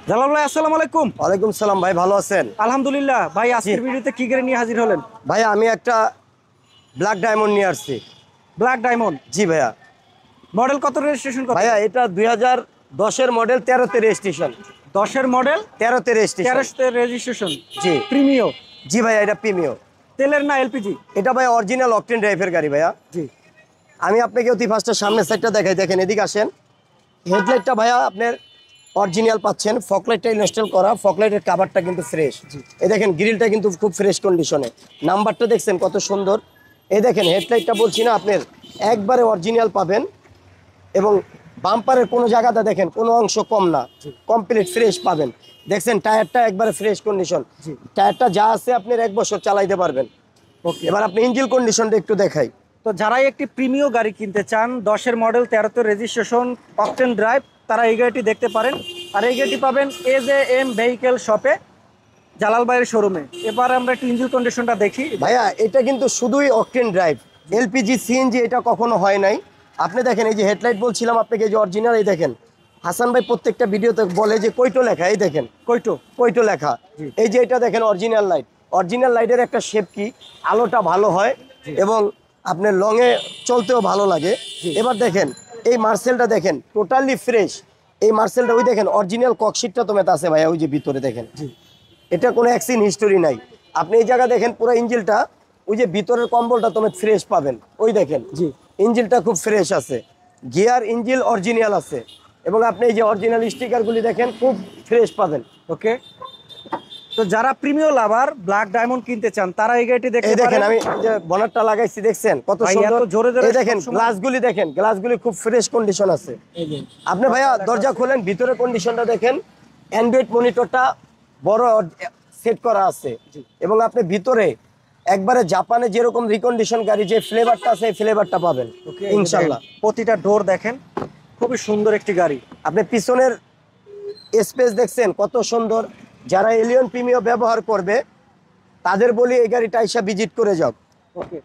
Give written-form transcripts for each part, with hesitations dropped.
জালাল ভাই আসসালামু আলাইকুম। ওয়ালাইকুম সালাম ভাই, ভালো আছেন? আলহামদুলিল্লাহ। ভাই আজকের ভিডিওতে কি গাড়ি নিয়ে হাজির হলেন? ভাই আমি একটা ব্ল্যাক ডায়মন্ড নিয়ে আসছি। Black diamond. জি ভাইয়া। মডেল কত, রেজিস্ট্রেশন কত? ভাইয়া এটা 2010-এর মডেল, 13তে রেজিস্ট্রেশন। 10-এর মডেল, 13তে রেজিস্ট্রেশন। 13তে রেজিস্ট্রেশন। জি প্রিমিও। জি ভাইয়া, এটা প্রিমিও। তেলের না এলপিজি? এটা ভাই অরিজিনাল অকটেন ড্রাইভের গাড়ি ভাইয়া। জি। আমি আপনাকে অতি ফার্স্টে সামনের সাইডটা দেখাই, দেখেন এদিকে আসেন। হেডলাইটটা ভাইয়া আপনার অরিজিনাল পাচ্ছেন, ফকলাইটটা ইনস্টল করা, ফকলাইটের কাভারটা কিন্তু ফ্রেশ। এই দেখেন গ্রিলটা কিন্তু খুব ফ্রেশ কন্ডিশনে, নাম্বারটা দেখছেন কত সুন্দর। এই দেখেন হেডলাইটটা বলছি না আপনার একবারে অরিজিনাল পাবেন, এবং বাম্পারের কোনো জায়গাটা দেখেন কোনো অংশ কম না, কমপ্লিট ফ্রেশ পাবেন। দেখছেন টায়ারটা একবারে ফ্রেশ কন্ডিশন, টায়ারটা যা আছে আপনার 1 বছর চালাইতে পারবেন। ওকে, এবার আপনি ইঞ্জিন কন্ডিশনটা একটু দেখাই। তো যারাই একটি প্রিমিও গাড়ি কিনতে চান, 10-এর মডেল, 13তে রেজিস্ট্রেশন, অকটেন ড্রাইভ, তারা এই গাড়িটি দেখতে পারেন। আর এই গাড়িটি পাবেন AJM ভেহিকেল শপে, জালাল ভাইয়ের শোরুমে। এবার আমরা একটু ইঞ্জিন কন্ডিশনটা দেখি। ভাইয়া এটা কিন্তু শুধুই অকটেন ড্রাইভ, এলপিজি সিএনজি এটা কখনো হয় নাই। আপনি দেখেন এই যে হেডলাইট বলছিলাম আপনাকে, এই যে অরিজিনাল, এই দেখেন হাসান ভাই প্রত্যেকটা ভিডিওতে বলে যে কইটো লেখা, এই দেখেন কইটো লেখা। এই যে এটা দেখেন অরিজিনাল লাইট, অরিজিনাল লাইটের একটা শেপ কি, আলোটা ভালো হয় এবং আপনার লংয়ে চলতেও ভালো লাগে। এবার দেখেন এই মার্সেলটা দেখেন টোটালি ফ্রেশ। এই মার্সেলটা ওই দেখেন অরিজিনাল ককশিটটা তো মেতা আছে ভাইয়া, ওই যে ভিতরে দেখেন, এটা কোনো অ্যাক্সিডেন্ট হিস্টোরি নাই। আপনি এই জায়গা দেখেন পুরো ইঞ্জিনটা, ওই যে ভিতরের কম্বলটা তুমি ফ্রেশ পাবেন, ওই দেখেন জি, ইঞ্জিনটা খুব ফ্রেশ আছে, গিয়ার ইঞ্জিন অরিজিনাল আছে, এবং আপনি এই যে অরিজিনাল স্টিকারগুলি দেখেন খুব ফ্রেশ পাবেন। ওকে। তো যারা প্রিমিও লাভার ব্ল্যাক ডায়মন্ড কিনতে চান, তারা এই গাড়িটি দেখতে এই দেখেন পারেন। আমি যে বনারটা লাগাইছি দেখছেন কত ভাই, সুন্দর। এত জোরে জোরে এই দেখেন সবসময়- গ্লাসগুলি দেখেন, গ্লাসগুলি খুব ফ্রেশ কন্ডিশন আছে। আপনি ভাইয়া দরজা খোলেন, ভিতরে কন্ডিশনটা দেখেন, অ্যান্ড্রয়েড মনিটরটা বড় সেট করা আছে, এবং আপনি ভিতরে একবারে জাপানে যেরকম রিকন্ডিশন গাড়ি যে ফ্লেভারটা আছে এই ফ্লেভারটা পাবেন ইনশাল্লাহ। প্রতিটা ডোর দেখেন, খুবই সুন্দর একটি গাড়ি। আপনি পিছনের স্পেস দেখছেন কত সুন্দর। যারা এলিয়ন প্রিমিও ব্যবহার করবে তাদের বলি এই গাড়িটা এসে ভিজিট করে যাও। ওকে।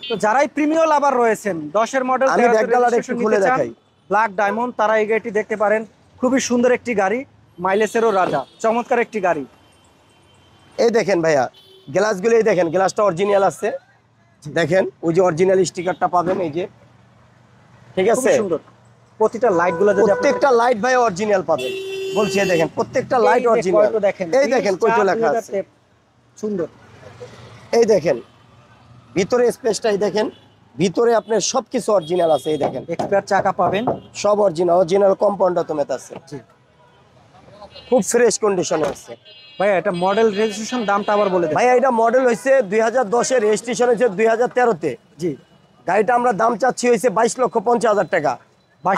তো যারাই প্রিমিও লাভার রয়েছেন, 10-এর মডেল, আমি ব্যাকডালার একটু খুলে দেখাই। ব্ল্যাক ডায়মন্ড, তারা এই গাড়িটি দেখতে পারেন। খুবই সুন্দর একটি গাড়ি, মাইলেজেরও রাজা, চমৎকার একটি গাড়ি। এই দেখেন ভাইয়া গ্লাসগুলো, এই দেখেন গ্লাসটা অরিজিনাল আছে, দেখেন ওই যে অরিজিনাল স্টিকারটা পাবেন, এই যে ঠিক আছে। খুবই সুন্দর প্রতিটা লাইট গুলো, যদি প্রত্যেকটা লাইট ভাই অরিজিনাল পাবেন বলছি। এই দেখেন প্রত্যেকটা লাইট অরিজিনাল, এই দেখেন কয়টো লেখা আছে, সুন্দর। এই দেখেন ভিতরে স্পেসটাই দেখেন, ভিতরে আপনার সবকিছু অরিজিনাল আছে। এই দেখেন এক্সপায়ার চাকা পাবেন, সব অরিজিনাল, অরিজিনাল কম্পাউন্ডটা তো মেত আছে, খুব ফ্রেশ কন্ডিশনে আছে। ভাইয়া এটা মডেল, রেজিস্ট্রেশন, দামটা আবার বলে দেন। ভাইয়া এটা মডেল হয়েছে 2010-এর, রেজিস্ট্রেশন হয়েছে 2013-তে। জি। গাড়িটা আমরা দাম চাচ্ছি হয়েছে 22,50,000 টাকা।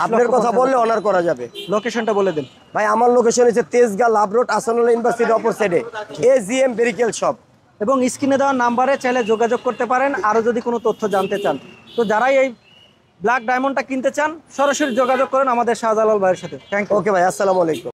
আপনার কথা বললে অনার করা যাবে। লোকেশনটা বলে দেন। ভাই আমার লোকেশন হচ্ছে তেজগাঁ লাভ রোড, আসানুল্লাহ ইউনিভার্সিটির অপর সাইডে, AGM ভেহিকেল শপ। এবং স্ক্রিনে দেওয়া নাম্বারে চাইলে যোগাযোগ করতে পারেন আরও যদি কোনো তথ্য জানতে চান। তো যারাই এই ব্ল্যাক ডায়মন্ডটা কিনতে চান, সরাসরি যোগাযোগ করেন আমাদের শাহজালাল ভাইয়ের সাথে। Thank you. ওকে ভাই, আসসালামু আলাইকুম।